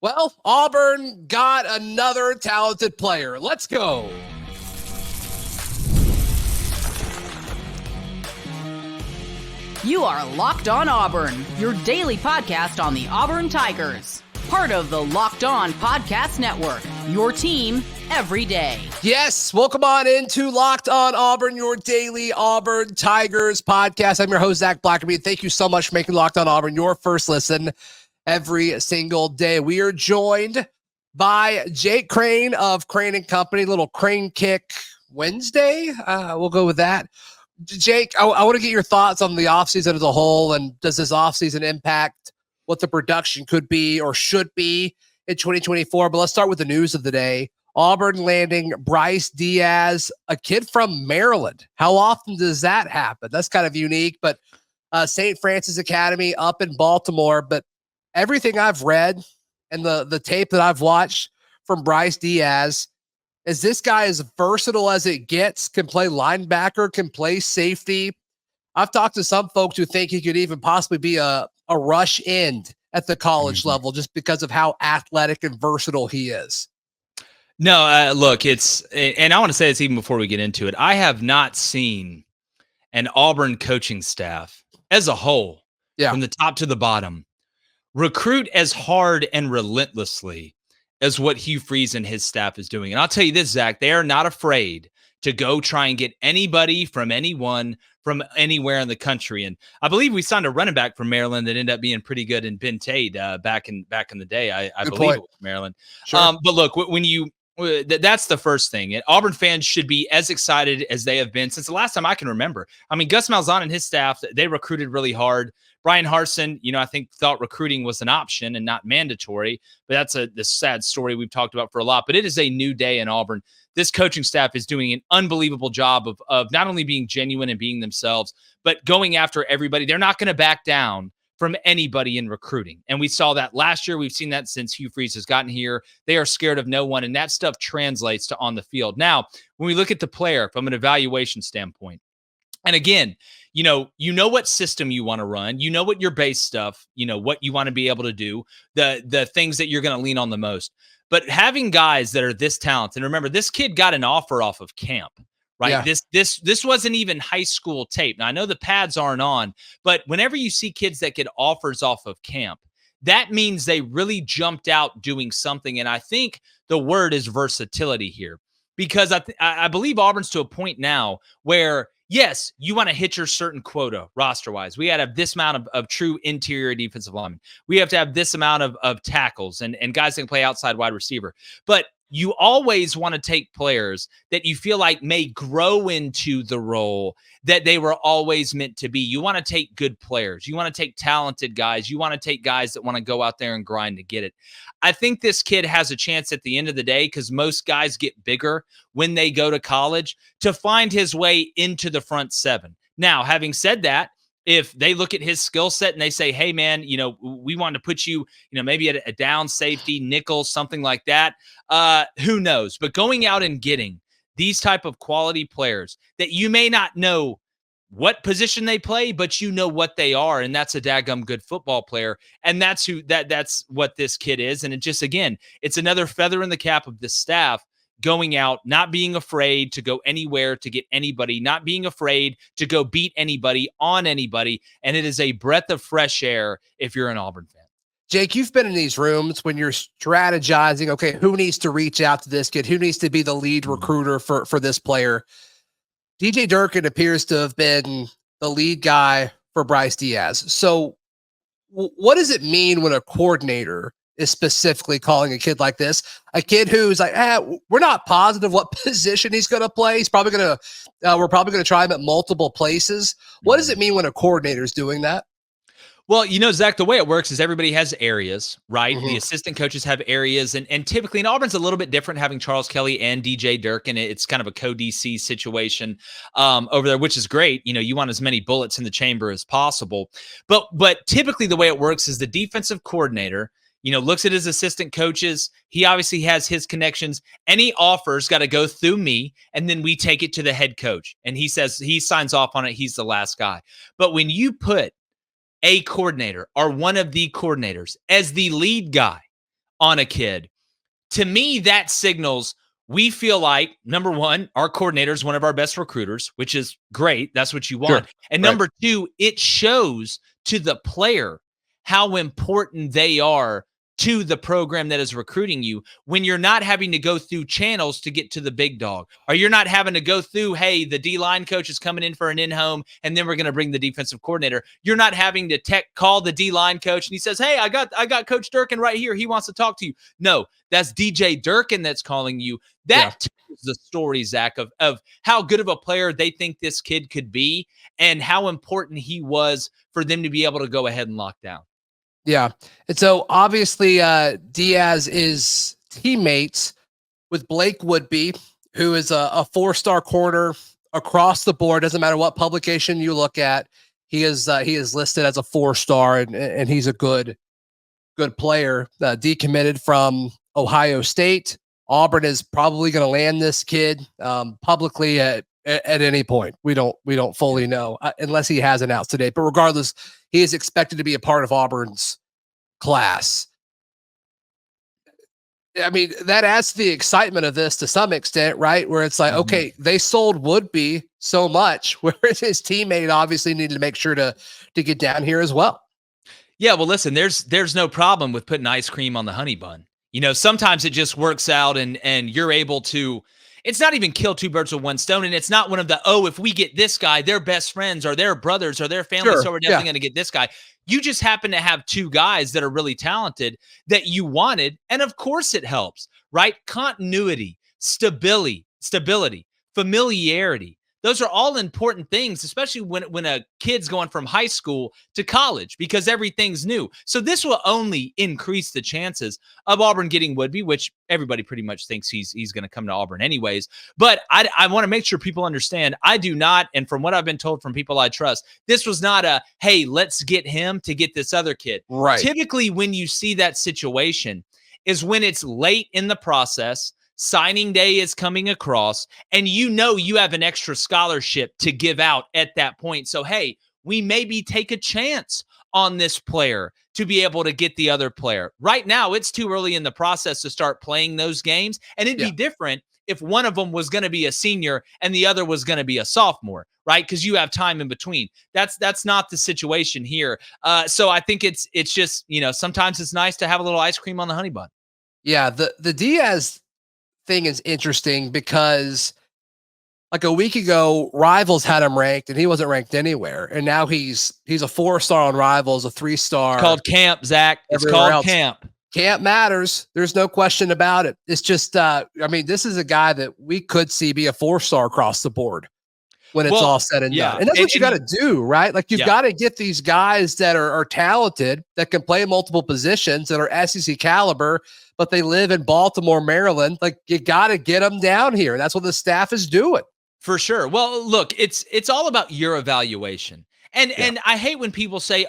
Well, Auburn got another talented player. Let's go. You are Locked On Auburn, your daily podcast on the Auburn Tigers. Part of the Locked On Podcast Network, your team every day. Yes, welcome on into Locked On Auburn, your daily Auburn Tigers podcast. I'm your host, Zach Blackerby. Thank you so much for making Locked On Auburn your first listen every single day. We are joined by Jake Crain of Crain and Company, little Crain Kick Wednesday. We'll go with that. Jake, I want to get your thoughts on the offseason as a whole, and does this offseason impact what the production could be or should be in 2024? But let's start with the news of the day. Auburn landing Bryce Diaz, a kid from Maryland. How often does that happen? That's kind of unique, but St. Francis Academy up in Baltimore. But everything I've read and the tape that I've watched from Bryce Diaz is this guy is versatile as it gets, can play linebacker, can play safety. I've talked to some folks who think he could even possibly be a rush end at the college level just because of how athletic and versatile he is. No, look, and I want to say this even before we get into it. I have not seen an Auburn coaching staff as a whole, from the top to the bottom, recruit as hard and relentlessly as what Hugh Freeze and his staff is doing. And I'll tell you this, Zach, they are not afraid to go try and get anybody from anyone from anywhere in the country. And I believe we signed a running back from Maryland that ended up being pretty good in Ben Tate back in the day. I believe it was Maryland. Sure. But look, that's the first thing. And Auburn fans should be as excited as they have been since the last time I can remember. I mean, Gus Malzahn and his staff, they recruited really hard. Brian Harsin, I think thought recruiting was an option and not mandatory, but that's the sad story we've talked about for a lot. But it is a new day in Auburn. This coaching staff is doing an unbelievable job of not only being genuine and being themselves, but going after everybody. They're not going to back down from anybody in recruiting. And we saw that last year. We've seen that since Hugh Freeze has gotten here. They are scared of no one, and that stuff translates to on the field. Now, when we look at the player from an evaluation standpoint, and again, you know what system you want to run, what your base stuff, what you want to be able to do, the things that you're going to lean on the most. But having guys that are this talented, and remember, this kid got an offer off of camp, right? Yeah. This wasn't even high school tape. Now, I know the pads aren't on, but whenever you see kids that get offers off of camp, that means they really jumped out doing something. And I think the word is versatility here, because I believe Auburn's to a point now where, yes, you want to hit your certain quota roster-wise. We got to have this amount of true interior defensive linemen. We have to have this amount of tackles and guys that can play outside wide receiver. But you always want to take players that you feel like may grow into the role that they were always meant to be. You want to take good players. You want to take talented guys. You want to take guys that want to go out there and grind to get it. I think this kid has a chance at the end of the day, because most guys get bigger when they go to college, to find his way into the front seven. Now, having said that, if they look at his skill set and they say, hey, man, we want to put you, maybe at a down safety, nickel, something like that, who knows? But going out and getting these type of quality players that you may not know what position they play, but you know what they are, and that's a daggum good football player, and that's what this kid is. And it just, again, it's another feather in the cap of this staff, going out, not being afraid to go anywhere to get anybody, not being afraid to go beat anybody on anybody. And it is a breath of fresh air if you're an Auburn fan. Jake, you've been in these rooms when you're strategizing, okay, who needs to reach out to this kid? Who needs to be the lead recruiter for this player? DJ Durkin appears to have been the lead guy for Bryce Diaz. So what does it mean when a coordinator is specifically calling a kid like this, a kid who's like, we're not positive what position he's going to play. He's probably going to, we're probably going to try him at multiple places. What does it mean when a coordinator is doing that? Well, Zach, the way it works is everybody has areas, right? Mm-hmm. The assistant coaches have areas, and typically in Auburn's a little bit different, having Charles Kelly and DJ Durkin. It's kind of a co-DC situation over there, which is great. You want as many bullets in the chamber as possible. But typically the way it works is the defensive coordinator, looks at his assistant coaches. He obviously has his connections. Any offers got to go through me, and then we take it to the head coach. And he says he signs off on it. He's the last guy. But when you put a coordinator or one of the coordinators as the lead guy on a kid. To me, that signals we feel like, number one, our coordinator is one of our best recruiters, which is great. That's what you want. Sure. And number two, it shows to the player how important they are to the program that is recruiting you when you're not having to go through channels to get to the big dog, or you're not having to go through, hey, the D-line coach is coming in for an in-home, and then we're going to bring the defensive coordinator. You're not having to call the D-line coach, and he says, hey, I got Coach Durkin right here. He wants to talk to you. No, that's DJ Durkin that's calling you. That tells the story, Zach, of how good of a player they think this kid could be and how important he was for them to be able to go ahead and lock down. Yeah. And so obviously Diaz is teammates with Blake Woodby, who is a 4-star corner across the board. Doesn't matter what publication you look at. He is listed as a 4-star, and he's a good player. Decommitted from Ohio State. Auburn is probably going to land this kid publicly at any point. We don't fully know unless he has announced today. But regardless, he is expected to be a part of Auburn's class. I mean, that adds to the excitement of this to some extent, right? Where it's like, okay, they sold Woodby so much, whereas his teammate obviously needed to make sure to get down here as well. Yeah, well, listen, there's no problem with putting ice cream on the honey bun. You know, sometimes it just works out and you're able to, it's not even kill two birds with one stone. And it's not one of the, if we get this guy, they're best friends or they're brothers or their family. Sure, so we're definitely going to get this guy. You just happen to have two guys that are really talented that you wanted. And of course it helps, right? Continuity, stability, familiarity. Those are all important things, especially when a kid's going from high school to college because everything's new. So this will only increase the chances of Auburn getting Woodby, which everybody pretty much thinks he's going to come to Auburn anyways. But I want to make sure people understand, I do not, and from what I've been told from people I trust, this was not a, hey, let's get him to get this other kid. Right. Typically, when you see that situation is when it's late in the process, signing day is coming across, and you have an extra scholarship to give out at that point. So, hey, we maybe take a chance on this player to be able to get the other player. Right now, it's too early in the process to start playing those games, and it'd be different if one of them was going to be a senior and the other was going to be a sophomore, right? Because you have time in between. That's not the situation here. So I think it's just, sometimes it's nice to have a little ice cream on the honey bun. Yeah, the Diaz thing is interesting because like a week ago, Rivals had him ranked and he wasn't ranked anywhere. And now he's a 4-star on Rivals, a 3-star. It's called camp, Zach. It's called else. Camp. Camp matters. There's no question about it. It's just, this is a guy that we could see be a 4-star across the board when it's all said and done. And that's what you got to do, right? Like you've got to get these guys that are talented, that can play multiple positions, that are SEC caliber, but they live in Baltimore, Maryland. Like you got to get them down here. That's what the staff is doing. For sure. Well, look, it's all about your evaluation. And I hate when people say,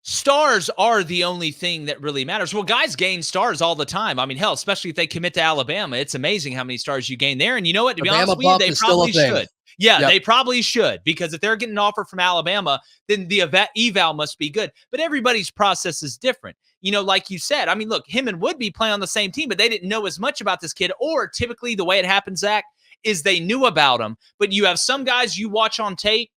stars are the only thing that really matters. Well, guys gain stars all the time. I mean, hell, especially if they commit to Alabama, it's amazing how many stars you gain there. And you know what? To be honest with you, they probably should. Yeah, they probably should, because if they're getting an offer from Alabama, then the eval must be good. But everybody's process is different. Like you said, I mean, look, him and Woodby play on the same team, but they didn't know as much about this kid. Or typically the way it happens, Zach, is they knew about him. But you have some guys you watch on tape,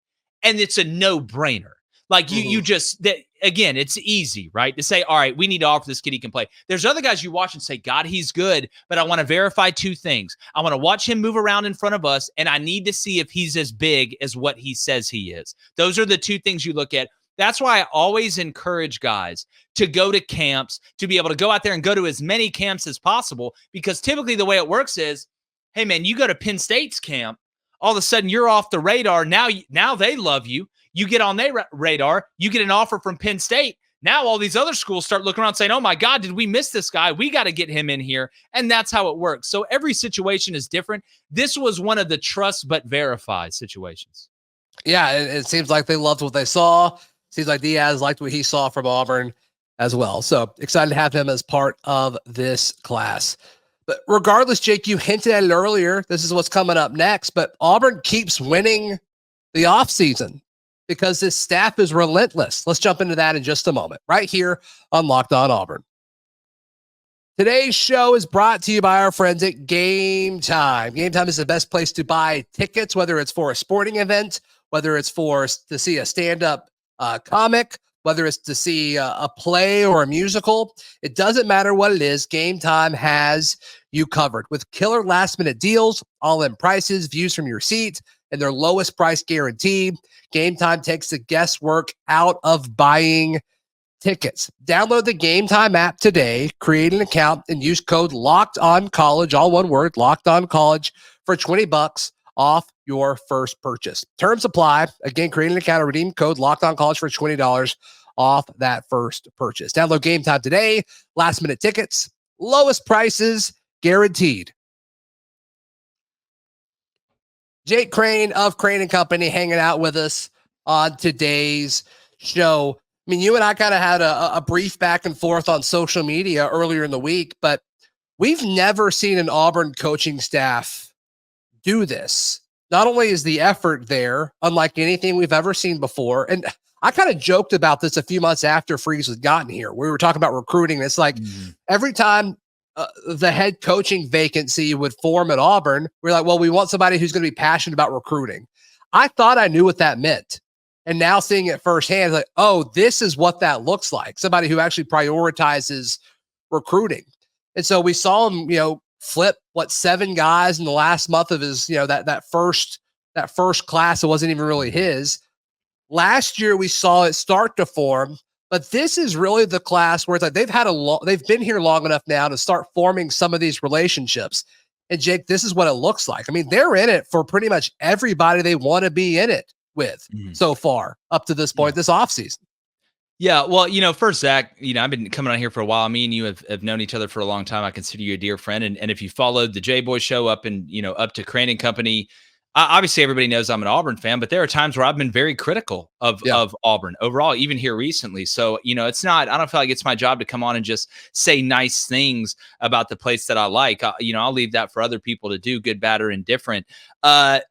and it's a no-brainer. Like you just, again, it's easy, right? To say, all right, we need to offer this kid he can play. There's other guys you watch and say, God, he's good, but I want to verify two things. I want to watch him move around in front of us, and I need to see if he's as big as what he says he is. Those are the two things you look at. That's why I always encourage guys to go to camps, to be able to go out there and go to as many camps as possible, because typically the way it works is, hey, man, you go to Penn State's camp, all of a sudden you're off the radar. Now they love you. You get on their radar. You get an offer from Penn State. Now all these other schools start looking around saying, oh, my God, did we miss this guy? We got to get him in here. And that's how it works. So every situation is different. This was one of the trust but verify situations. Yeah, it seems like they loved what they saw. Seems like Diaz liked what he saw from Auburn as well. So excited to have him as part of this class. But regardless, Jake, you hinted at it earlier. This is what's coming up next. But Auburn keeps winning the offseason because this staff is relentless. Let's jump into that in just a moment, right here on Locked On Auburn. Today's show is brought to you by our friends at Game Time. Game Time is the best place to buy tickets, whether it's for a sporting event, whether it's to see a stand-up comic, whether it's to see a play or a musical. It doesn't matter what it is. Game Time has you covered with killer last-minute deals, all-in prices, views from your seat, and their lowest price guarantee. Game Time takes the guesswork out of buying tickets. Download the Game Time app today, create an account, and use code LOCKEDONCOLLEGE, all one word, LOCKEDONCOLLEGE, for $20 off your first purchase. Terms apply. Again, create an account and redeem code LOCKEDONCOLLEGE for $20 off that first purchase. Download Game Time today. Last minute tickets, lowest prices guaranteed. Jake Crain of Crain and Company hanging out with us on today's show. I mean, you and I kind of had a brief back and forth on social media earlier in the week, but we've never seen an Auburn coaching staff do this. Not only is the effort there, unlike anything we've ever seen before, and I kind of joked about this a few months after Freeze had gotten here. We were talking about recruiting. It's like every time the head coaching vacancy would form at Auburn, we're like, well, we want somebody who's going to be passionate about recruiting. I thought I knew what that meant. And now seeing it firsthand, like, oh, this is what that looks like. Somebody who actually prioritizes recruiting. And so we saw him, flip 7 guys in the last month of his, that first class. It wasn't even really his. Last year we saw it start to form, but this is really the class where it's like they've been here long enough now to start forming some of these relationships. And Jake, this is what it looks like. I mean, they're in it for pretty much everybody they want to be in it with so far up to this point, this offseason. Yeah. Well, first, Zach, I've been coming on here for a while. Me and you have known each other for a long time. I consider you a dear friend. And if you followed the J-Boy show up to Crain and Company, obviously everybody knows I'm an Auburn fan, but there are times where I've been very critical of Auburn overall, even here recently. So, it's not, I don't feel like it's my job to come on and just say nice things about the place that I like. I'll leave that for other people to do, good, bad, or indifferent. But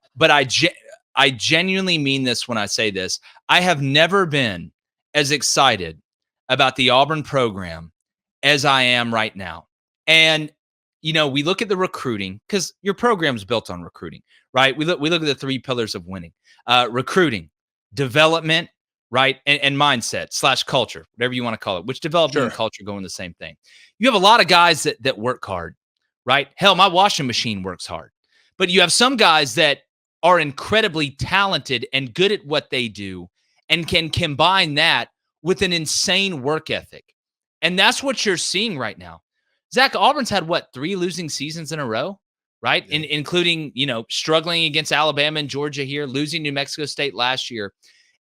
I genuinely mean this when I say this. I have never been as excited about the Auburn program as I am right now. And, we look at the recruiting because your program's built on recruiting, right? We look at the 3 pillars of winning, recruiting, development, right? And mindset / culture, whatever you want to call it, which development and culture go in the same thing. You have a lot of guys that work hard, right? Hell, my washing machine works hard, but you have some guys that are incredibly talented and good at what they do and can combine that with an insane work ethic. And that's what you're seeing right now. Zach, Auburn's had 3 losing seasons in a row, right? Yeah. Including, struggling against Alabama and Georgia here, losing New Mexico State last year.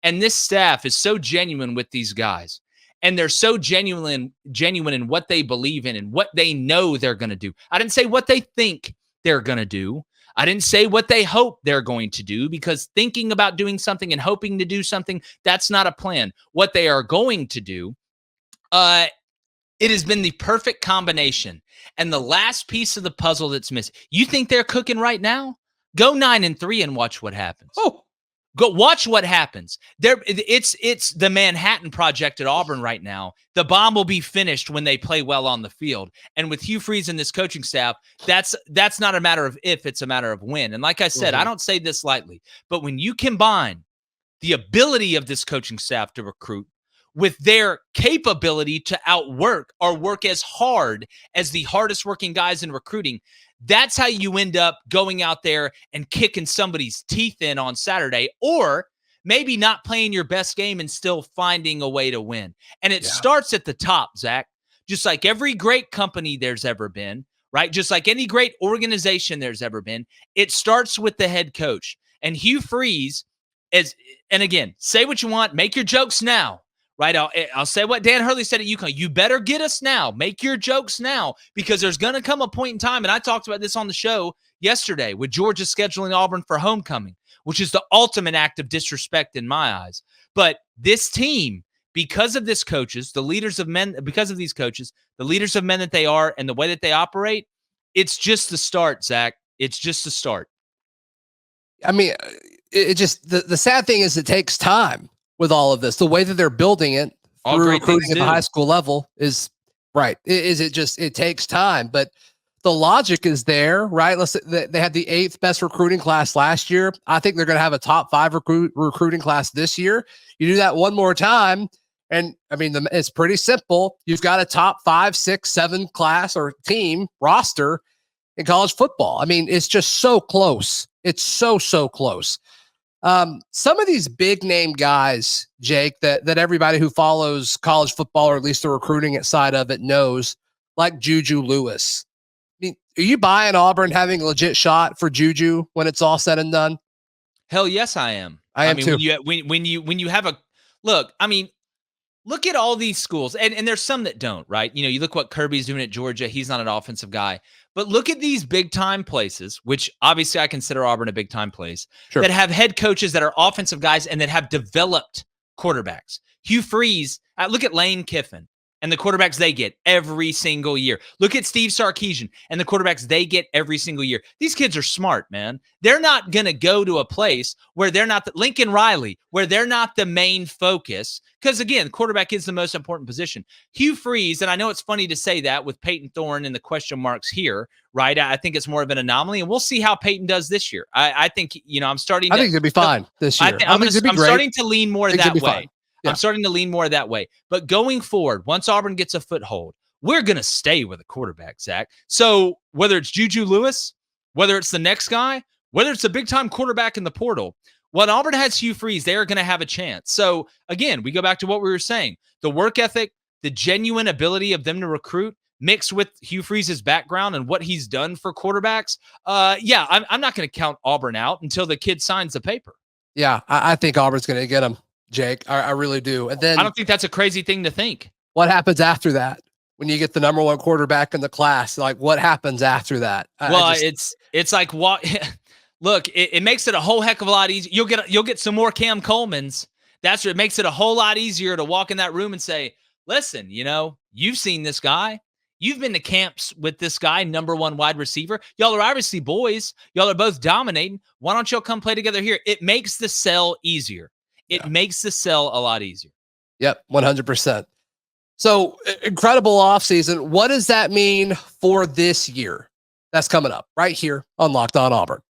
And this staff is so genuine with these guys. And they're so genuine in what they believe in and what they know they're going to do. I didn't say what they think they're going to do. I didn't say what they hope they're going to do, because thinking about doing something and hoping to do something, that's not a plan. What they are going to do, it has been the perfect combination. And the last piece of the puzzle that's missing. You think they're cooking right now? Go 9-3 and watch what happens. Oh, go watch what happens. It's the Manhattan Project at Auburn right now. The bomb will be finished when they play well on the field. And with Hugh Freeze and this coaching staff, that's not a matter of if, it's a matter of when. And like I said, I don't say this lightly, but when you combine the ability of this coaching staff to recruit with their capability to outwork or work as hard as the hardest working guys in recruiting, that's how you end up going out there and kicking somebody's teeth in on Saturday, or maybe not playing your best game and still finding a way to win. And it starts at the top, Zach, just like every great company there's ever been, right? Just like any great organization there's ever been, it starts with the head coach. And Hugh Freeze is, and again, say what you want, make your jokes now. Right, I'll say what Dan Hurley said at UConn. You better get us now. Make your jokes now, because there's going to come a point in time, and I talked about this on the show yesterday, with Georgia scheduling Auburn for homecoming, which is the ultimate act of disrespect in my eyes. But this team, because of this coaches, the leaders of men, because of these coaches, the leaders of men that they are and the way that they operate, it's just the start, Zach. It's just the start. I mean, it just, the sad thing is it takes time with all of this. The way that they're building it through recruiting at the high school level is Right. Is it just, it takes time, but the logic is there, right? They had the 8th best recruiting class last year. I think they're going to have a top 5 recruiting class this year. You do that one more time. And I mean, it's pretty simple. You've got a top 5, 6, 7 class or team roster in college football. I mean, it's just so close. It's so close. Some of these big name guys, Jake, that everybody who follows college football, or at least the recruiting side of it, knows, like Juju Lewis. I mean, are you buying Auburn having a legit shot for Juju when it's all said and done? Hell yes, I am. I mean, too. When you have a look, I mean, look at all these schools, and there's some that don't, right? You know, you look what Kirby's doing at Georgia. He's not an offensive guy. But look at these big-time places, which obviously I consider Auburn a big-time place, Sure. that have head coaches that are offensive guys and that have developed quarterbacks. Hugh Freeze, look at Lane Kiffin and the quarterbacks they get every single year. Look at Steve Sarkisian and the quarterbacks they get every single year. These kids are smart, man. They're not going to go to a place where they're not Lincoln Riley, where they're not the main focus. Because again, quarterback is the most important position. Hugh Freeze, and I know it's funny to say that with Peyton Thorne and the question marks here, right? I think it's more of an anomaly, and we'll see how Peyton does this year. I think, you know, I think it'll be fine this year. I'm starting to lean more that way. Yeah. I'm starting to lean more that way. But going forward, once Auburn gets a foothold, we're going to stay with a quarterback, Zach. So whether it's Juju Lewis, whether it's the next guy, whether it's a big-time quarterback in the portal, when Auburn has Hugh Freeze, they are going to have a chance. So again, we go back to what we were saying. The work ethic, the genuine ability of them to recruit, mixed with Hugh Freeze's background and what he's done for quarterbacks. I'm not going to count Auburn out until the kid signs the paper. Yeah, I think Auburn's going to get him, Jake. I really do. And then I don't think that's a crazy thing to think. What happens after that? When you get the number 1 quarterback in the class, like what happens after that? It's like what? Look, it makes it a whole heck of a lot easier. You'll get some more Cam Coleman's. That's what makes it a whole lot easier to walk in that room and say, listen, you know, you've seen this guy. You've been to camps with this guy, number 1 wide receiver. Y'all are obviously boys. Y'all are both dominating. Why don't y'all come play together here? It makes the sell easier. It makes the sell a lot easier. Yep, 100%. So incredible offseason. What does that mean for this year? That's coming up right here on Locked On Auburn.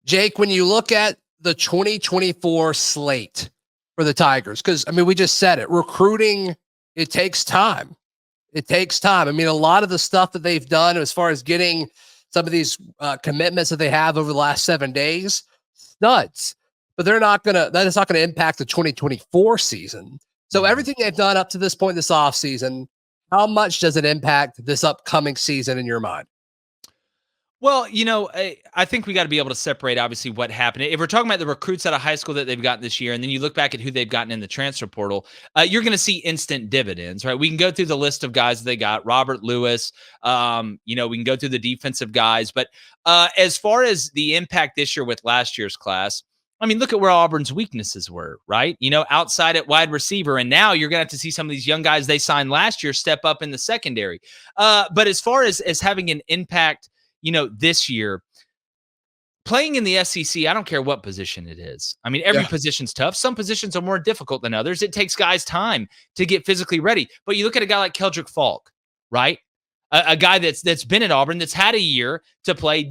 Jake, when you look at the 2024 slate for the Tigers, because, I mean, we just said it, recruiting, it takes time. It takes time. I mean, a lot of the stuff that they've done as far as getting some of these commitments that they have over the last 7 days, studs, but that is not going to impact the 2024 season. So everything they've done up to this point this offseason, how much does it impact this upcoming season in your mind? Well, you know, I think we got to be able to separate, obviously, what happened. If we're talking about the recruits out of high school that they've gotten this year, and then you look back at who they've gotten in the transfer portal, you're going to see instant dividends, right? We can go through the list of guys that they got. Robert Lewis, we can go through the defensive guys. But as far as the impact this year with last year's class, I mean, look at where Auburn's weaknesses were, right? You know, outside at wide receiver. And now you're going to have to see some of these young guys they signed last year step up in the secondary. But as far as having an impact, you know, this year, playing in the SEC, I don't care what position it is. I mean, every position's tough. Some positions are more difficult than others. It takes guys time to get physically ready. But you look at a guy like Keldrick Falk, right? A guy that's been at Auburn, that's had a year to play.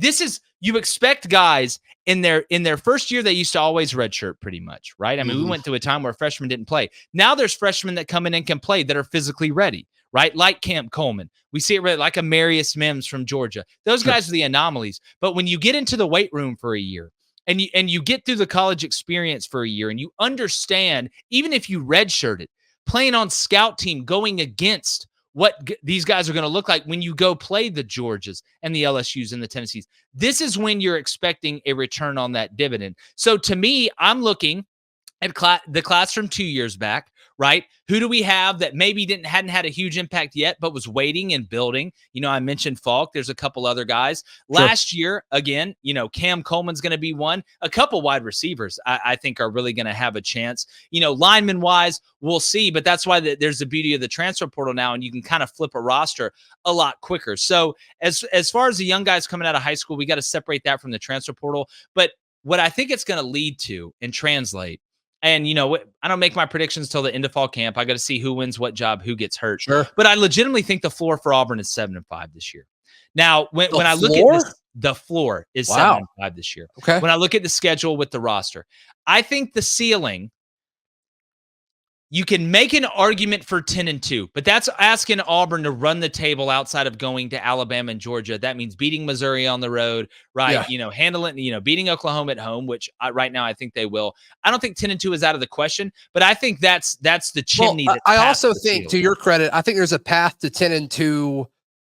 You expect guys in their first year, they used to always redshirt pretty much, right? I mean, we went through a time where freshmen didn't play. Now there's freshmen that come in and can play that are physically ready, right? Like Cam Coleman. We see it like a Marius Mims from Georgia. Those guys are the anomalies. But when you get into the weight room for a year and you get through the college experience for a year and you understand, even if you redshirted, playing on scout team, going against what these guys are going to look like when you go play the Georgias and the LSUs and the Tennessees, this is when you're expecting a return on that dividend. So to me, I'm looking at the class from 2 years back, right? Who do we have that maybe hadn't had a huge impact yet, but was waiting and building? You know, I mentioned Falk. There's a couple other guys. Last year, again, you know, Cam Coleman's going to be one. A couple wide receivers, I think, are really going to have a chance. You know, lineman-wise, we'll see, but that's why there's the beauty of the transfer portal now, and you can kind of flip a roster a lot quicker. So as far as the young guys coming out of high school, we got to separate that from the transfer portal. But what I think it's going to lead to and translate. And, I don't make my predictions till the end of fall camp. I got to see who wins what job, who gets hurt. Sure. But I legitimately think the floor for Auburn is 7-5 this year. Now, when I look at this, the floor is 7-5 this year. Okay. When I look at the schedule with the roster, I think the ceiling, you can make an argument for 10-2, but that's asking Auburn to run the table outside of going to Alabama and Georgia. That means beating Missouri on the road, right? Yeah. Handling, beating Oklahoma at home, which right now I think they will. I don't think 10-2 is out of the question, but I think that's the chimney. Well, I also think, to your credit, I think there's a path to 10-2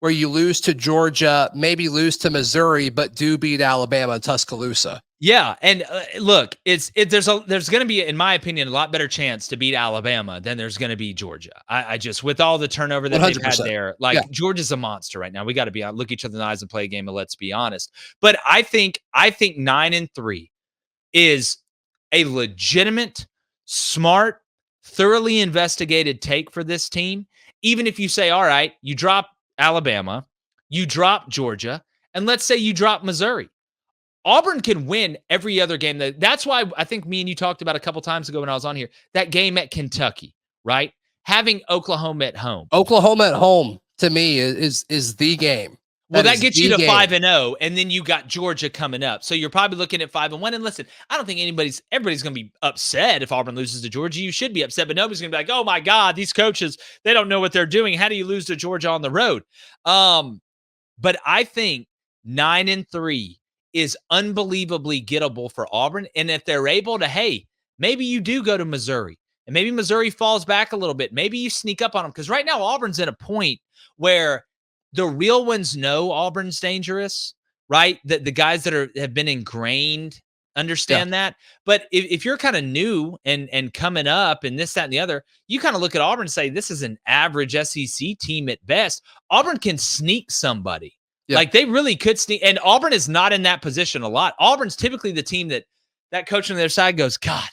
where you lose to Georgia, maybe lose to Missouri, but do beat Alabama and Tuscaloosa. Yeah, and look, there's going to be, in my opinion, a lot better chance to beat Alabama than there's going to be Georgia. I just, with all the turnover that 100%. They've had there, Georgia's a monster right now. We got to look each other in the eyes and play a game, and let's be honest. But I think 9-3 is a legitimate, smart, thoroughly investigated take for this team. Even if you say, all right, you drop Alabama, you drop Georgia, and let's say you drop Missouri. Auburn can win every other game. That's why I think me and you talked about a couple times ago when I was on here, that game at Kentucky, right? Having Oklahoma at home. Oklahoma at home, to me, is the game. Well, that gets you to 5-0, and then you got Georgia coming up. So you're probably looking at 5-1. And listen, I don't think everybody's going to be upset if Auburn loses to Georgia. You should be upset, but nobody's going to be like, oh my God, these coaches, they don't know what they're doing. How do you lose to Georgia on the road? But I think 9-3 is unbelievably gettable for Auburn. And if they're able to, hey, maybe you do go to Missouri, and maybe Missouri falls back a little bit. Maybe you sneak up on them. Because right now Auburn's at a point where the real ones know Auburn's dangerous, right? The guys that have been ingrained understand that. But if you're kind of new and coming up and this, that, and the other, you kind of look at Auburn and say, this is an average SEC team at best. Auburn can sneak somebody. Yeah. Like they really could sneak. And Auburn is not in that position a lot. Auburn's typically the team that coach on the other side goes, God,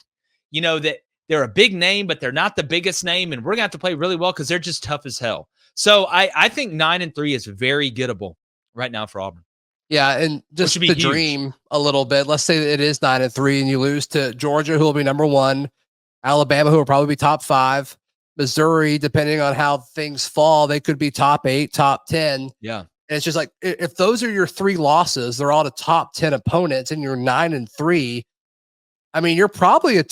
that they're a big name, but they're not the biggest name. And we're going to have to play really well because they're just tough as hell. So I think 9-3 is very gettable right now for Auburn. Yeah, and just to dream a little bit, let's say that it is 9-3 and you lose to Georgia, who will be number 1, Alabama, who will probably be top 5, Missouri, depending on how things fall, they could be top 8, top 10. Yeah. And it's just like, if those are your 3 losses, they're all to top 10 opponents, and you're 9-3. I mean, you're probably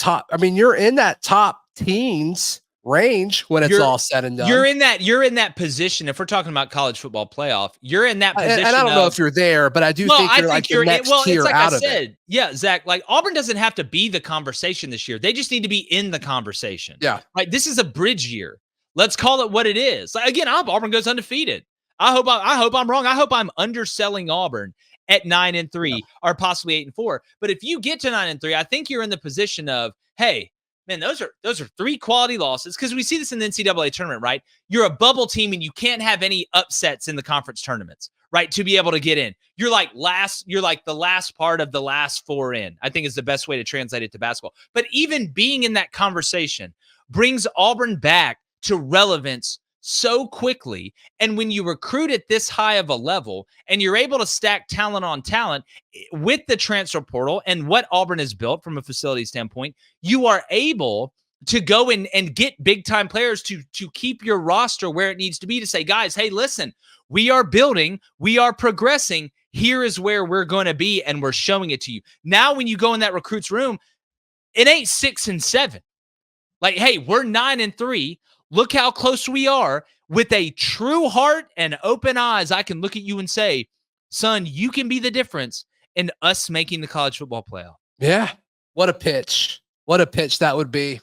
you're in that top teens range when it's all said and done. You're in that position. If we're talking about college football playoff, you're in that position. And I don't know if you're there, but I do think you're the next tier out of it. Yeah, Zach, like Auburn doesn't have to be the conversation this year. They just need to be in the conversation. Yeah. Right. This is a bridge year. Let's call it what it is. Like, again, I hope Auburn goes undefeated. I hope I'm wrong. I hope I'm underselling Auburn at 9-3 or possibly 8-4. But if you get to 9-3, I think you're in the position of, hey, man, those are 3 quality losses, because we see this in the NCAA tournament, right? You're a bubble team and you can't have any upsets in the conference tournaments, right? To be able to get in. You're like the last part of the last 4 in, I think is the best way to translate it to basketball. But even being in that conversation brings Auburn back to relevance so quickly. And when you recruit at this high of a level and you're able to stack talent on talent with the transfer portal and what Auburn has built from a facility standpoint, you are able to go in and get big time players to keep your roster where it needs to be, to say, guys, hey, listen, we are building, we are progressing. Here is where we're going to be. And we're showing it to you. Now, when you go in that recruit's room, it ain't 6-7. Like, hey, we're 9-3. Look how close we are. With a true heart and open eyes, I can look at you and say, son, you can be the difference in us making the college football playoff. Yeah. What a pitch. What a pitch that would be.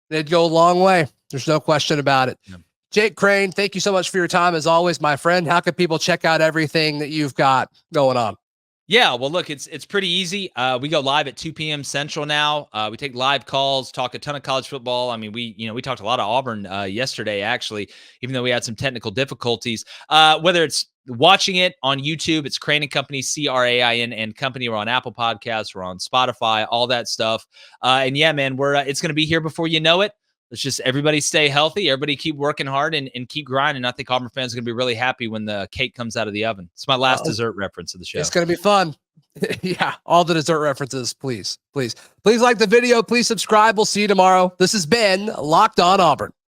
They'd go a long way. There's no question about it. Yeah. Jake Crain, thank you so much for your time. As always, my friend, how can people check out everything that you've got going on? Yeah, well, look, it's pretty easy. We go live at 2 p.m. Central now. We take live calls, talk a ton of college football. I mean, we talked a lot of Auburn yesterday, actually, even though we had some technical difficulties. Whether it's watching it on YouTube, it's Crain and Company, Crain and Company. We're on Apple Podcasts, we're on Spotify, all that stuff. And yeah, man, it's going to be here before you know it. Let's just everybody stay healthy. Everybody keep working hard and keep grinding. I think Auburn fans are going to be really happy when the cake comes out of the oven. It's my last dessert reference of the show. It's going to be fun. Yeah, all the dessert references, please like the video. Please subscribe. We'll see you tomorrow. This has been Locked On Auburn.